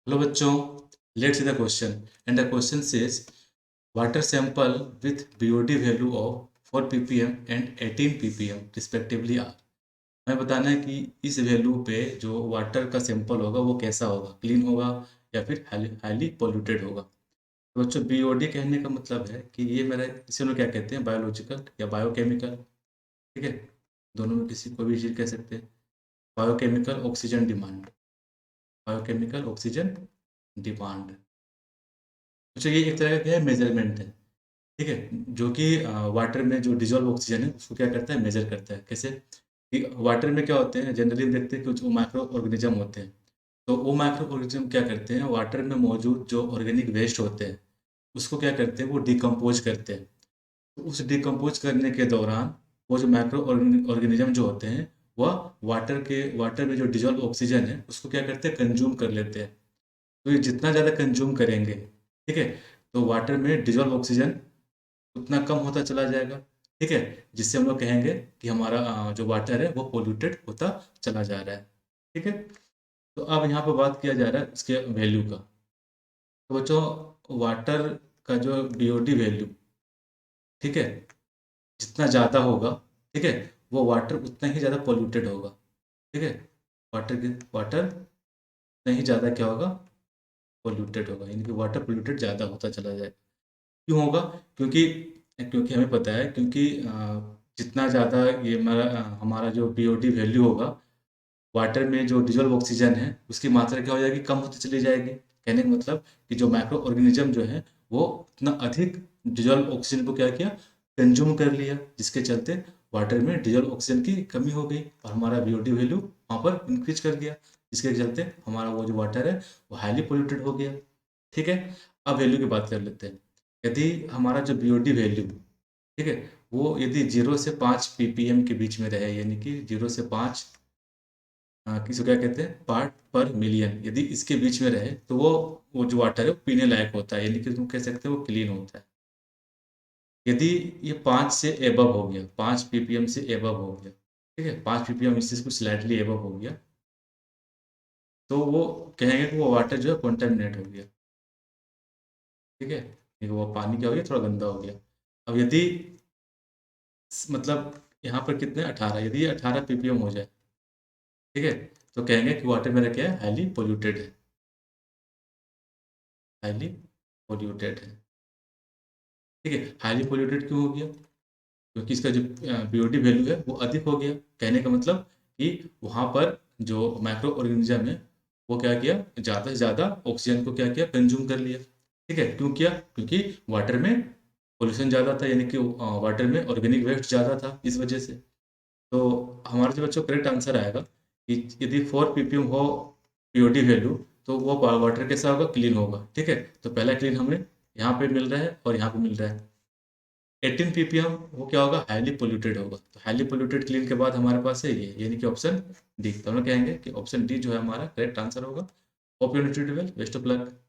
Hello बच्चों, let's see the question. And the question says water sample with BOD value of 4 ppm and 18 ppm respectively are. हमें बताना है कि इस value पे जो वाटर का सैंपल होगा वो कैसा होगा, क्लीन होगा या फिर हाईली पोल्यूटेड होगा। तो बच्चों बीओडी कहने का मतलब है कि ये मेरा इसे लोग क्या कहते हैं, बायोलॉजिकल या बायोकेमिकल। ठीक है, दोनों में किसी कोई भी चीज़ कह सकते हैं। Biochemical oxygen demand, biochemical oxygen demand. अच्छा, ये एक तरह का क्या है, मेजरमेंट है। ठीक है, जो कि वाटर में जो डिजॉल्व ऑक्सीजन है उसको क्या करता है, मेजर करता है। कैसे कि वाटर में क्या होते हैं, जनरली हम देखते हैं कि जो माइक्रो ऑर्गेनिज्म होते हैं, तो वो माइक्रो ऑर्गेनिज्म क्या करते हैं, वाटर में मौजूद जो ऑर्गेनिक वेस्ट होते हैं उसको क्या करते हैं, वो डिकम्पोज करते हैं। तो उस डिकम्पोज करने के दौरान वो जो माइक्रो ऑर्गेनिज्म जो होते हैं वह वाटर में जो डिजॉल्व ऑक्सीजन है उसको क्या करते हैं, कंज्यूम कर लेते हैं। तो ये जितना ज़्यादा कंज्यूम करेंगे, ठीक है, तो वाटर में डिजॉल्व ऑक्सीजन उतना कम होता चला जाएगा। ठीक है, जिससे हम लोग कहेंगे कि हमारा जो वाटर है वो पोल्यूटेड होता चला जा रहा है। ठीक है, तो अब यहाँ पर बात किया जा रहा है इसके वैल्यू का। तो बच्चों, वाटर का जो बीओडी वैल्यू, ठीक है, जितना ज़्यादा होगा, ठीक है, वो वाटर उतना ही ज़्यादा पोल्यूटेड होगा। ठीक है, वाटर उतना ही ज़्यादा क्या होगा, पोल्यूटेड होगा, यानी कि वाटर पोल्यूटेड ज़्यादा होता चला जाएगा। क्यों होगा? क्योंकि क्योंकि हमें पता है, क्योंकि जितना ज़्यादा ये हमारा जो बीओडी वैल्यू होगा, वाटर में जो डिज़ोल्व ऑक्सीजन है उसकी मात्रा क्या हो जाएगी, कम होती चली जाएगी। कहने का मतलब कि जो माइक्रो ऑर्गेनिज्म जो है वो उतना अधिक डिज़ोल्व ऑक्सीजन को क्या किया, कंज्यूम कर लिया, जिसके चलते वाटर में डिज़ोल्व ऑक्सीजन की कमी हो गई और हमारा बीओडी वैल्यू वहाँ पर इंक्रीज कर दिया, जिसके चलते हमारा वो जो वाटर है वो हाईली पोल्यूटेड हो गया। ठीक है, अब वैल्यू की बात कर लेते हैं। यदि हमारा जो बीओडी वैल्यू, ठीक है, वो यदि 0 से 5 ppm के बीच में रहे, यानी कि 0 से 5 किसको क्या कहते हैं, पार्ट पर मिलियन, यदि इसके बीच में रहे तो वो जो वाटर है वो पीने लायक होता है, यानी कि तुम कह सकते हो वो क्लीन होता है। यदि ये 5 से एबव हो गया, 5 ppm से एबव हो गया, ठीक है, 5 ppm इससे कुछ स्लाइटली एबव हो गया, तो वो कहेंगे कि वो वाटर जो है कॉन्टेमिनेट हो गया। ठीक है, ये वो पानी क्या हो गया, थोड़ा गंदा हो गया। अब यदि मतलब यहाँ पर कितने 18, यदि ये 18 ppm हो जाए, ठीक है, तो कहेंगे कि वाटर मेरा क्या है, हाईली पोल्यूटेड है, हाईली पोल्यूटेड है। ठीक है, हाईली पोल्यूटेड क्यों हो गया? क्योंकि इसका जो बीओडी वैल्यू है वो अधिक हो गया। कहने का मतलब कि वहाँ पर जो माइक्रो ऑर्गेनिज्म है वो क्या किया, ज़्यादा से ज़्यादा ऑक्सीजन को क्या किया, कंज्यूम कर लिया। ठीक है, क्यों किया? क्योंकि वाटर में पोल्यूशन ज़्यादा था, यानी कि वाटर में ऑर्गेनिक वेस्ट ज़्यादा था, इस वजह से। तो हमारा जो बच्चों करेक्ट आंसर आएगा कि यदि 4 ppm हो पीओडी वैल्यू, तो वो वाटर कैसा होगा, क्लीन होगा। ठीक है, तो पहला क्लीन हमें यहाँ पे मिल रहा है और यहाँ पे मिल रहा है। 18 ppm वो क्या होगा, हाईली पोल्यूटेड होगा। तो हाईली पोल्यूटेड क्लीन के बाद हमारे पास है ये, यानी कि ऑप्शन डी। तो हम लोग कहेंगे कि ऑप्शन डी जो है हमारा करेक्ट आंसर होगा। Hope you understood well, best of luck.